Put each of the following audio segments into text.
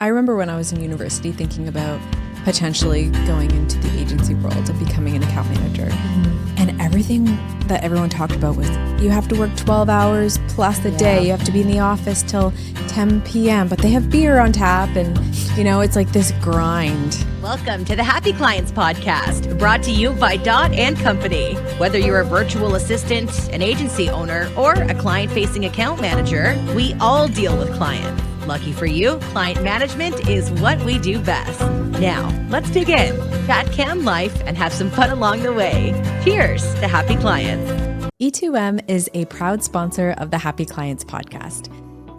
I remember when I was in university thinking about potentially going into the agency world and becoming an account manager. Mm-hmm. And everything that everyone talked about was you have to work 12 hours plus the day. You have to be in the office till 10 p.m. But they have beer on tap and, it's like this grind. Welcome to the Happy Clients Podcast, brought to you by Dot & Company. Whether you're a virtual assistant, an agency owner, or a client-facing account manager, we all deal with clients. Lucky for you, client management is what we do best. Now, let's dig in, chat cam life, and have some fun along the way. Cheers to Happy Clients. E2M is a proud sponsor of the Happy Clients Podcast.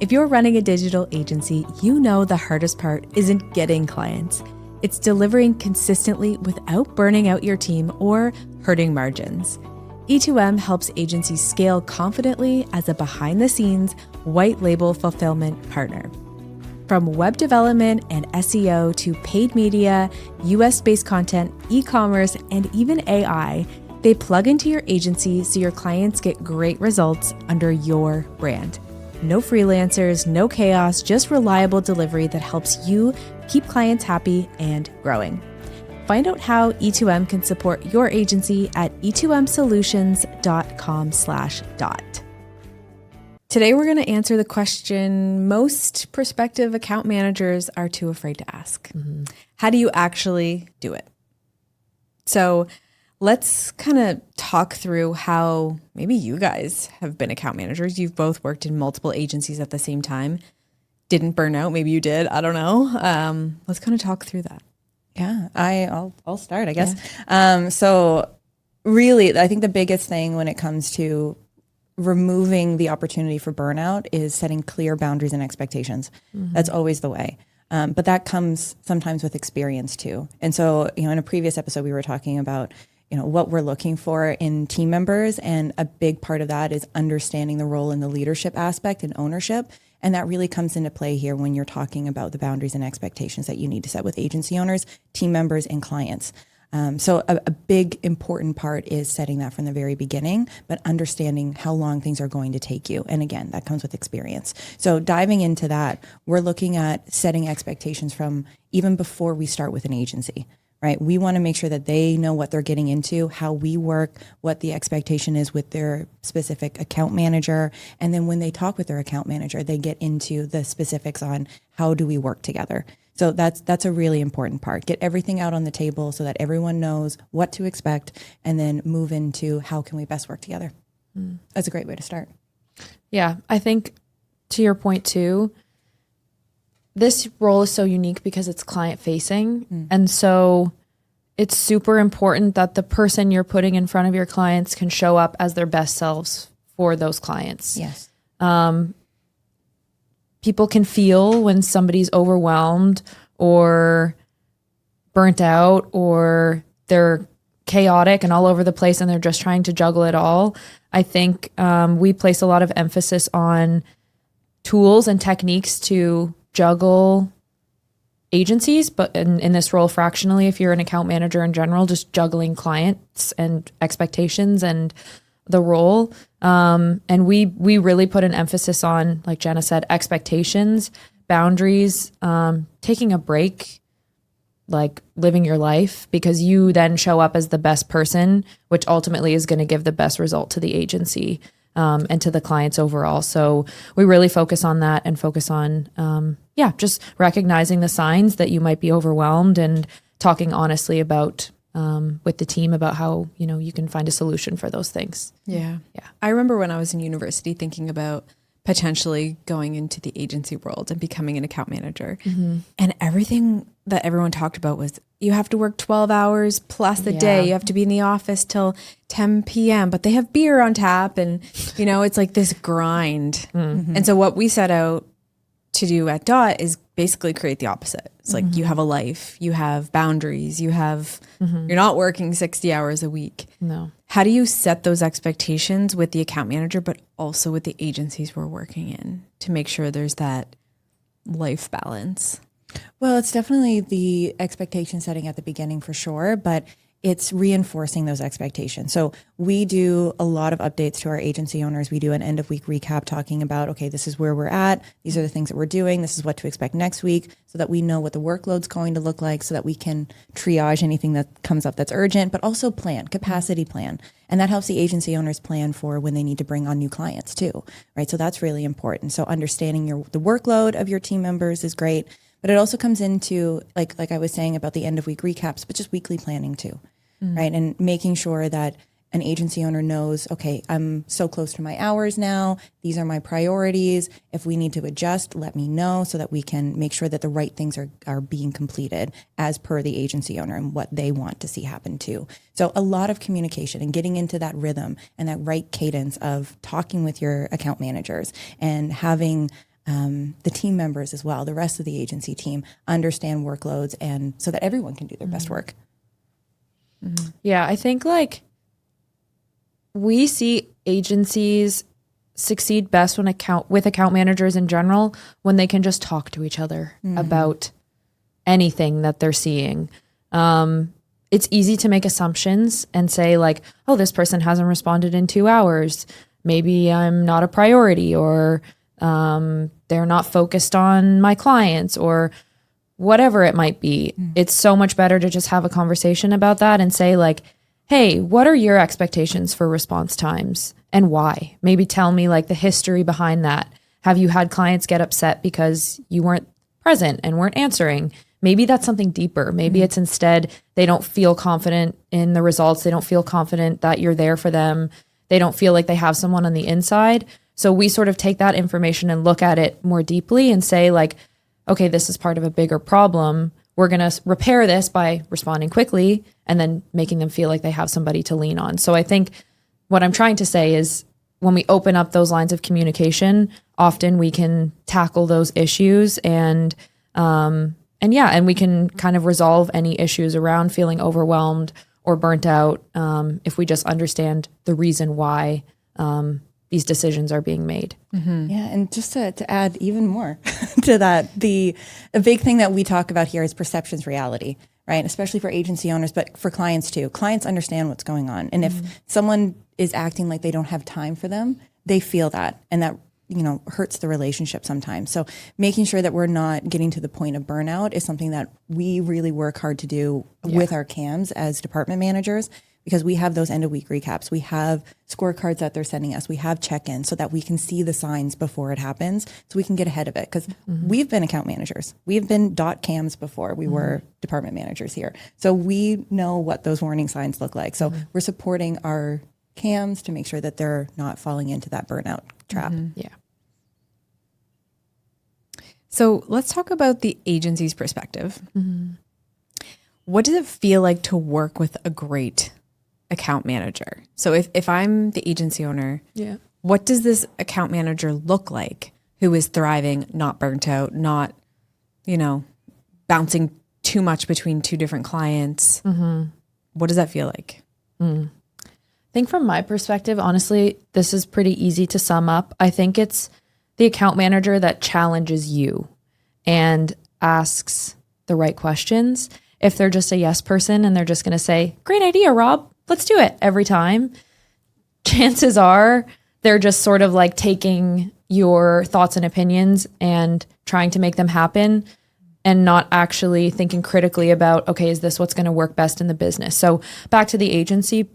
If you're running a digital agency, you know the hardest part isn't getting clients. It's delivering consistently without burning out your team or hurting margins. E2M helps agencies scale confidently as a behind-the-scenes, white-label fulfillment partner. From web development and SEO to paid media, US-based content, e-commerce, and even AI, they plug into your agency so your clients get great results under your brand. No freelancers, no chaos, just reliable delivery that helps you keep clients happy and growing. Find out how E2M can support your agency at e2msolutions.com/dot. Today, we're going to answer the question most prospective account managers are too afraid to ask. Mm-hmm. How do you actually do it? So let's kind of talk through how maybe you guys have been account managers. You've both worked in multiple agencies at the same time. Didn't burn out. Maybe you did. I don't know. Let's kind of talk through that. Yeah, I'll start, I guess. Yeah. So really, I think the biggest thing when it comes to removing the opportunity for burnout is setting clear boundaries and expectations. Mm-hmm. That's always the way. But that comes sometimes with experience too. And so, in a previous episode, we were talking about, what we're looking for in team members. And a big part of that is understanding the role in the leadership aspect and ownership. And that really comes into play here when you're talking about the boundaries and expectations that you need to set with agency owners, team members, and clients. So a big important part is setting that from the very beginning, but understanding how long things are going to take you. And again, that comes with experience. So diving into that, we're looking at setting expectations from even before we start with an agency, right? We want to make sure that they know what they're getting into, how we work, what the expectation is with their specific account manager. And then when they talk with their account manager, they get into the specifics on how do we work together. So that's a really important part. Get everything out on the table so that everyone knows what to expect and then move into how can we best work together. That's a great way to start. Yeah, I think to your point too, this role is so unique because it's client facing. And so it's super important that the person you're putting in front of your clients can show up as their best selves for those clients. Yes. People can feel when somebody's overwhelmed or burnt out or they're chaotic and all over the place and they're just trying to juggle it all. I think we place a lot of emphasis on tools and techniques to juggle agencies, but in this role fractionally, if you're an account manager in general, just juggling clients and expectations and the role. And we really put an emphasis on, like Jenna said, expectations, boundaries, taking a break, like living your life, because you then show up as the best person, which ultimately is going to give the best result to the agency and to the clients overall. So we really focus on that and focus on, just recognizing the signs that you might be overwhelmed and talking honestly about with the team about how, you can find a solution for those things. Yeah. I remember when I was in university thinking about potentially going into the agency world and becoming an account manager. Mm-hmm. And everything that everyone talked about was you have to work 12 hours plus the day. You have to be in the office till 10 p.m. But they have beer on tap and, it's like this grind. Mm-hmm. And so what we set out to do at Dot is basically create the opposite. It's like you have a life, you have boundaries, you're not working 60 hours a week. No. How do you set those expectations with the account manager, but also with the agencies we're working in to make sure there's that life balance? Well, it's definitely the expectation setting at the beginning for sure, but it's reinforcing those expectations. So we do a lot of updates to our agency owners. We do an end of week recap talking about, okay, this is where we're at. These are the things that we're doing. This is what to expect next week, so that we know what the workload's going to look like, so that we can triage anything that comes up that's urgent, but also capacity plan. And that helps the agency owners plan for when they need to bring on new clients too, right? So that's really important. So understanding the workload of your team members is great. But it also comes into, like I was saying about the end of week recaps, but just weekly planning too, right? And making sure that an agency owner knows, okay, I'm so close to my hours now. These are my priorities. If we need to adjust, let me know, so that we can make sure that the right things are being completed as per the agency owner and what they want to see happen too. So a lot of communication and getting into that rhythm and that right cadence of talking with your account managers and having the team members as well, the rest of the agency team, understand workloads, and so that everyone can do their best work. Yeah, I think like we see agencies succeed best with account managers in general when they can just talk to each other about anything that they're seeing. It's easy to make assumptions and say like, oh, this person hasn't responded in 2 hours. Maybe I'm not a priority, or they're not focused on my clients, or whatever it might be. It's so much better to just have a conversation about that and say like, hey, what are your expectations for response times and why? Maybe tell me like the history behind that. Have you had clients get upset because you weren't present and weren't answering? Maybe that's something deeper. Maybe it's instead they don't feel confident in the results. They don't feel confident that you're there for them. They don't feel like they have someone on the inside. So we sort of take that information and look at it more deeply and say like, okay, this is part of a bigger problem. We're going to repair this by responding quickly and then making them feel like they have somebody to lean on. So I think what I'm trying to say is when we open up those lines of communication, often we can tackle those issues and we can kind of resolve any issues around feeling overwhelmed or burnt out if we just understand the reason why these decisions are being made. Yeah, and just to add even more to that, a big thing that we talk about here is perceptions reality, right? Especially for agency owners, but for clients too. Clients understand what's going on. And if someone is acting like they don't have time for them, they feel that. And that, hurts the relationship sometimes. So making sure that we're not getting to the point of burnout is something that we really work hard to do with our CAMs as department managers, because we have those end of week recaps. We have scorecards that they're sending us. We have check-ins so that we can see the signs before it happens, so we can get ahead of it. Because we've been account managers. We've been .cams before we were department managers here. So we know what those warning signs look like. So we're supporting our CAMs to make sure that they're not falling into that burnout trap. Yeah. So let's talk about the agency's perspective. What does it feel like to work with a great account manager? So if I'm the agency owner, what does this account manager look like who is thriving, not burnt out, not, bouncing too much between two different clients? What does that feel like? I think from my perspective, honestly, this is pretty easy to sum up. I think it's the account manager that challenges you and asks the right questions. If they're just a yes person and they're just going to say, great idea, Rob, let's do it every time, chances are they're just sort of like taking your thoughts and opinions and trying to make them happen and not actually thinking critically about, okay, is this what's going to work best in the business? So back to the agency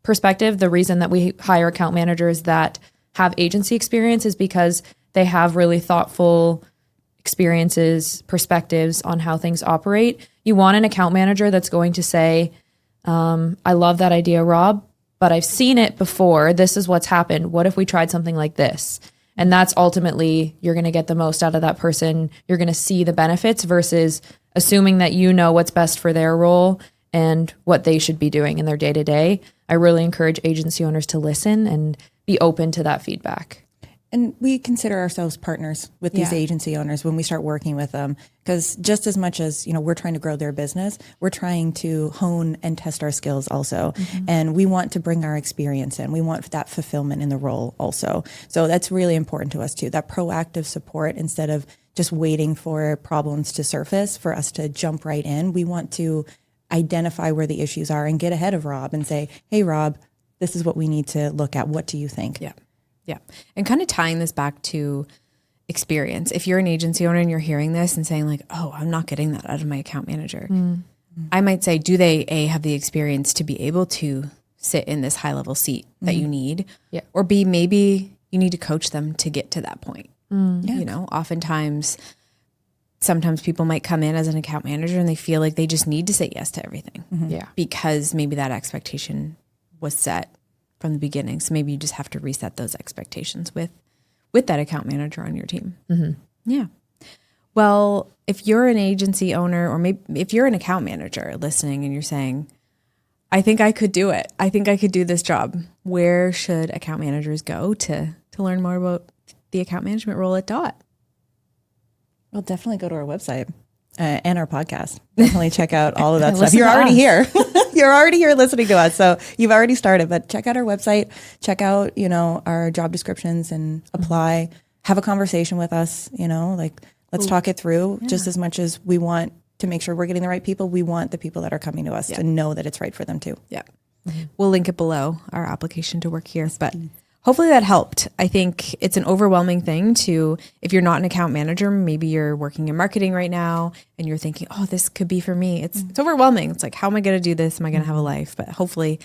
perspective, the reason that we hire account managers that have agency experience is because they have really thoughtful experiences, perspectives on how things operate. You want an account manager that's going to say, I love that idea, Rob, but I've seen it before. This is what's happened. What if we tried something like this? And that's ultimately, you're going to get the most out of that person. You're going to see the benefits versus assuming that you know what's best for their role and what they should be doing in their day to day. I really encourage agency owners to listen and be open to that feedback. And we consider ourselves partners with these agency owners when we start working with them, because just as much as, we're trying to grow their business, we're trying to hone and test our skills also. And we want to bring our experience in. We want that fulfillment in the role also. So that's really important to us too, that proactive support instead of just waiting for problems to surface for us to jump right in. We want to identify where the issues are and get ahead of Rob and say, hey, Rob, this is what we need to look at. What do you think? Yeah. Yeah. And kind of tying this back to experience. If you're an agency owner and you're hearing this and saying like, oh, I'm not getting that out of my account manager. I might say, do they have the experience to be able to sit in this high level seat that you need? Yeah. Or B, maybe you need to coach them to get to that point. You know, oftentimes, sometimes people might come in as an account manager and they feel like they just need to say yes to everything. Yeah. Because maybe that expectation was set from the beginning. So maybe you just have to reset those expectations with that account manager on your team. Yeah. Well, if you're an agency owner, or maybe if you're an account manager listening and you're saying, I think I could do it. I think I could do this job. Where should account managers go to learn more about the account management role at DOT? Well, definitely go to our website and our podcast. Definitely check out all of that stuff. Listen You're to already us. here. You're already here listening to us. So you've already started, but check out our website, check out, our job descriptions and apply, have a conversation with us, like let's talk it through. Just as much as we want to make sure we're getting the right people, we want the people that are coming to us to know that it's right for them too. Yeah. We'll link it below, our application to work here, but hopefully that helped. I think it's an overwhelming thing if you're not an account manager, maybe you're working in marketing right now and you're thinking, oh, this could be for me. It's overwhelming. It's like, how am I going to do this? Am I going to have a life? But hopefully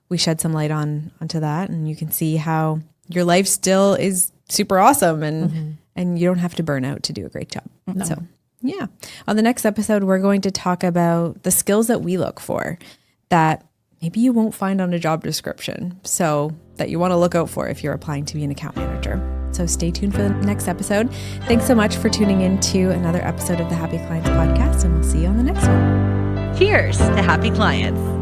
we shed some light onto that, and you can see how your life still is super awesome and you don't have to burn out to do a great job. No. So yeah. On the next episode, we're going to talk about the skills that we look for that maybe you won't find on a job description, so that you want to look out for if you're applying to be an account manager. So stay tuned for the next episode. Thanks so much for tuning in to another episode of the Happy Clients podcast, and we'll see you on the next one. Cheers to happy clients.